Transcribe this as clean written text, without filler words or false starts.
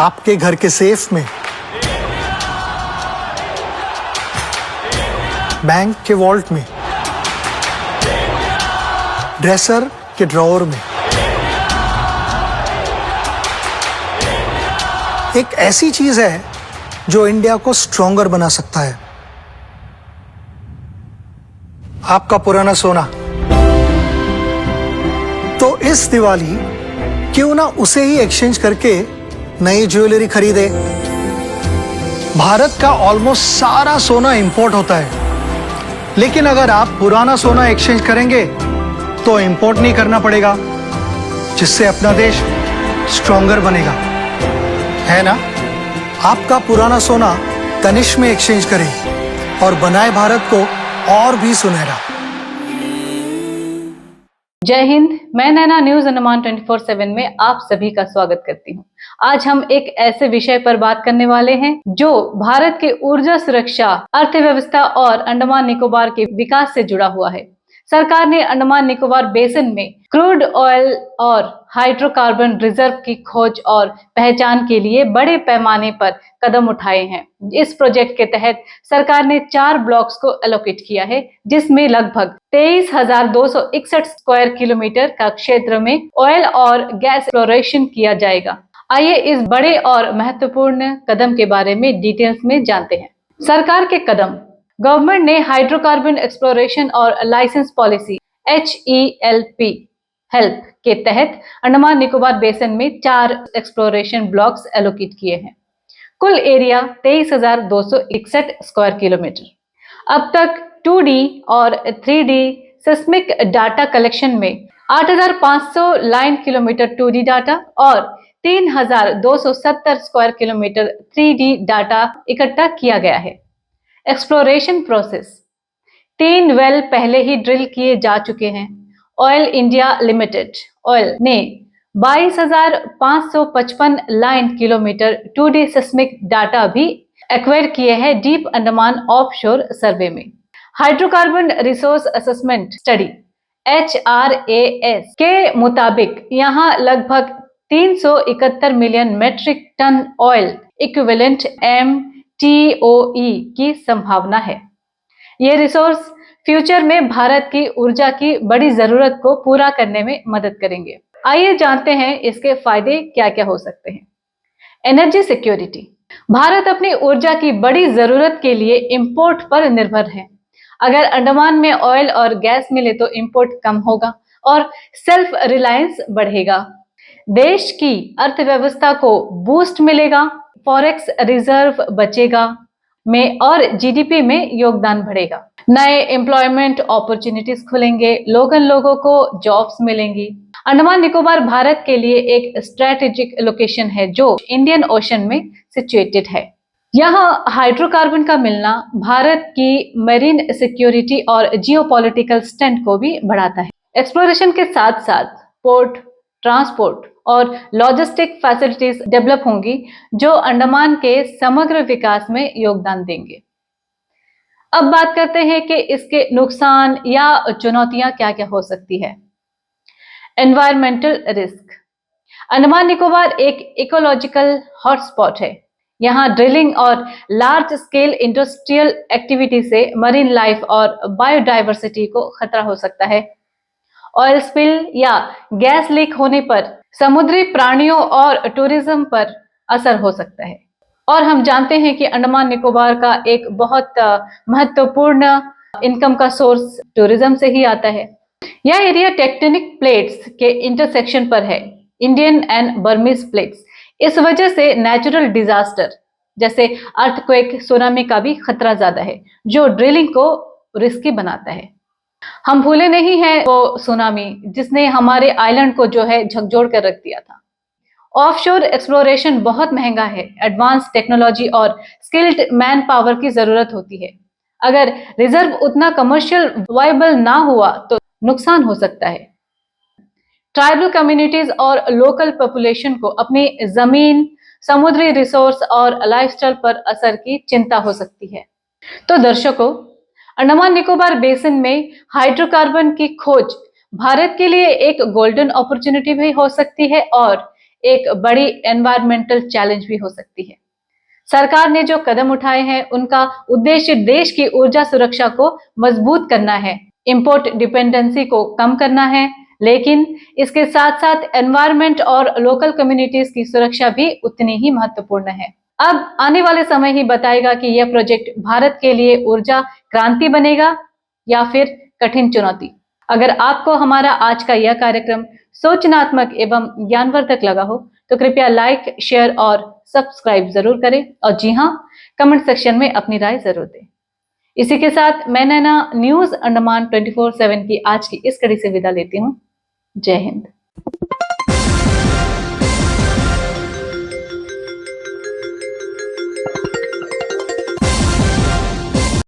आपके घर के सेफ में, बैंक के वॉल्ट में, ड्रेसर के ड्रॉअर में। एक ऐसी चीज है जो इंडिया को स्ट्रॉन्गर बना सकता है, आपका पुराना सोना। तो इस दिवाली क्यों ना उसे ही एक्सचेंज करके नई ज्वेलरी खरीदे। भारत का ऑलमोस्ट सारा सोना इंपोर्ट होता है, लेकिन अगर आप पुराना सोना एक्सचेंज करेंगे तो इंपोर्ट नहीं करना पड़ेगा, जिससे अपना देश स्ट्रॉन्गर बनेगा, है ना। आपका पुराना सोना तनिष्क में एक्सचेंज करें और बनाए भारत को और भी सुनहरा। जय हिंद, मैं नैना न्यूज अंडमान 24/7 में आप सभी का स्वागत करती हूं। आज हम एक ऐसे विषय पर बात करने वाले हैं जो भारत के ऊर्जा सुरक्षा, अर्थव्यवस्था और अंडमान निकोबार के विकास से जुड़ा हुआ है। सरकार ने अंडमान निकोबार बेसिन में क्रूड ऑयल और हाइड्रोकार्बन रिजर्व की खोज और पहचान के लिए बड़े पैमाने पर कदम उठाए हैं। इस प्रोजेक्ट के तहत सरकार ने 4 ब्लॉक्स को एलोकेट किया है, जिसमें लगभग 23,261 स्क्वायर किलोमीटर का क्षेत्र में ऑयल और गैस एक्सप्लोरेशन किया जाएगा। आइए इस बड़े और महत्वपूर्ण कदम के बारे में डिटेल्स में जानते हैं। सरकार के कदम। गवर्नमेंट ने हाइड्रोकार्बन एक्सप्लोरेशन और लाइसेंस पॉलिसी HELP के तहत अंडमान निकोबार बेसिन में 4 एक्सप्लोरेशन ब्लॉक्स एलोकेट किए हैं। कुल एरिया 23,261 स्क्वायर किलोमीटर। अब तक 2D और 3D सिस्मिक डाटा कलेक्शन में 8,500 लाइन किलोमीटर 2D डाटा और 3,270 स्क्वायर किलोमीटर 3D डाटा इकट्ठा किया गया है। Exploration process. 3 वेल पहले ही ड्रिल किए जा चुके हैं। ऑयल इंडिया लिमिटेड ऑयल ने 22,555 line kilometre 2D seismic data भी एक्वायर किए हैं डीप अंडमान ऑफशोर सर्वे में। Hydrocarbon resource assessment study HRAS के मुताबिक यहाँ लगभग 371 million metric tonne oil equivalent MTOE की संभावना है। ये रिसोर्स फ्यूचर में भारत की ऊर्जा की बड़ी जरूरत को पूरा करने में मदद करेंगे। आइए जानते हैं इसके फायदे क्या क्या हो सकते हैं। Energy security. भारत अपनी ऊर्जा की बड़ी जरूरत के लिए इंपोर्ट पर निर्भर है। अगर अंडमान में ऑयल और गैस मिले तो इंपोर्ट कम होगा और सेल्फ रिलायंस बढ़ेगा। देश की अर्थव्यवस्था को बूस्ट मिलेगा, फॉरेक्स रिजर्व बचेगा में और GDP में योगदान बढ़ेगा। नए एम्प्लॉयमेंट अपॉर्चुनिटीज खुलेंगे, लोगों को जॉब्स मिलेंगी। अंडमान निकोबार भारत के लिए एक स्ट्रेटेजिक लोकेशन है जो इंडियन ओशन में सिचुएटेड है। यहाँ हाइड्रोकार्बन का मिलना भारत की मैरीन सिक्योरिटी और जियोपॉलिटिकल स्ट्रेंथ को भी बढ़ाता है। एक्सप्लोरेशन के साथ साथ पोर्ट, ट्रांसपोर्ट और लॉजिस्टिक फैसिलिटीज डेवलप होंगी जो अंडमान के समग्र विकास में योगदान देंगे। अब बात करते हैं कि इसके नुकसान या चुनौतियां क्या क्या हो सकती है। Environmental risk. अंडमान निकोबार एक इकोलॉजिकल हॉटस्पॉट है। यहाँ ड्रिलिंग और लार्ज स्केल इंडस्ट्रियल एक्टिविटी से मरीन लाइफ और बायोडाइवर्सिटी को खतरा हो सकता है। ऑयल स्पिल या गैस लीक होने पर समुद्री प्राणियों और टूरिज्म पर असर हो सकता है। और हम जानते हैं कि अंडमान निकोबार का एक बहुत महत्वपूर्ण इनकम का सोर्स टूरिज्म से ही आता है। यह एरिया टेक्टोनिक प्लेट्स के इंटरसेक्शन पर है, इंडियन एंड बर्मीज प्लेट्स। इस वजह से नेचुरल डिजास्टर जैसे अर्थक्वेक, सुनामी का भी खतरा ज्यादा है, जो ड्रिलिंग को रिस्की बनाता है। हम भूले नहीं हैं वो सुनामी जिसने हमारे आइलैंड को जो है झकझोर कर रख दिया था। ऑफशोर एक्सप्लोरेशन बहुत महंगा है। एडवांस टेक्नोलॉजी और स्किल्ड मैन पावर की जरूरत होती है। अगर रिजर्व उतना कमर्शियल वायबल ना हुआ तो नुकसान हो सकता है। ट्राइबल कम्युनिटीज और लोकल पॉपुलेशन को अपनी जमीन, समुद्री रिसोर्स और लाइफस्टाइल पर असर की चिंता हो सकती है। तो दर्शकों, अंडमान निकोबार बेसिन में हाइड्रोकार्बन की खोज भारत के लिए एक गोल्डन अपॉर्चुनिटी भी हो सकती है और एक बड़ी एनवायरमेंटल चैलेंज भी हो सकती है। सरकार ने जो कदम उठाए हैं उनका उद्देश्य देश की ऊर्जा सुरक्षा को मजबूत करना है, इंपोर्ट डिपेंडेंसी को कम करना है, लेकिन इसके साथ साथ एनवायरमेंट और लोकल कम्युनिटीज की सुरक्षा भी उतनी ही महत्वपूर्ण है। अब आने वाले समय ही बताएगा कि यह प्रोजेक्ट भारत के लिए ऊर्जा क्रांति बनेगा या फिर कठिन चुनौती। अगर आपको हमारा आज का यह कार्यक्रम सोचनात्मक एवं ज्ञानवर्धक लगा हो तो कृपया लाइक, शेयर और सब्सक्राइब जरूर करें और जी हाँ, कमेंट सेक्शन में अपनी राय जरूर दें। इसी के साथ मैं नैना न्यूज अंडमान 24/7 की आज की इस कड़ी से विदा लेती हूँ। जय हिंद।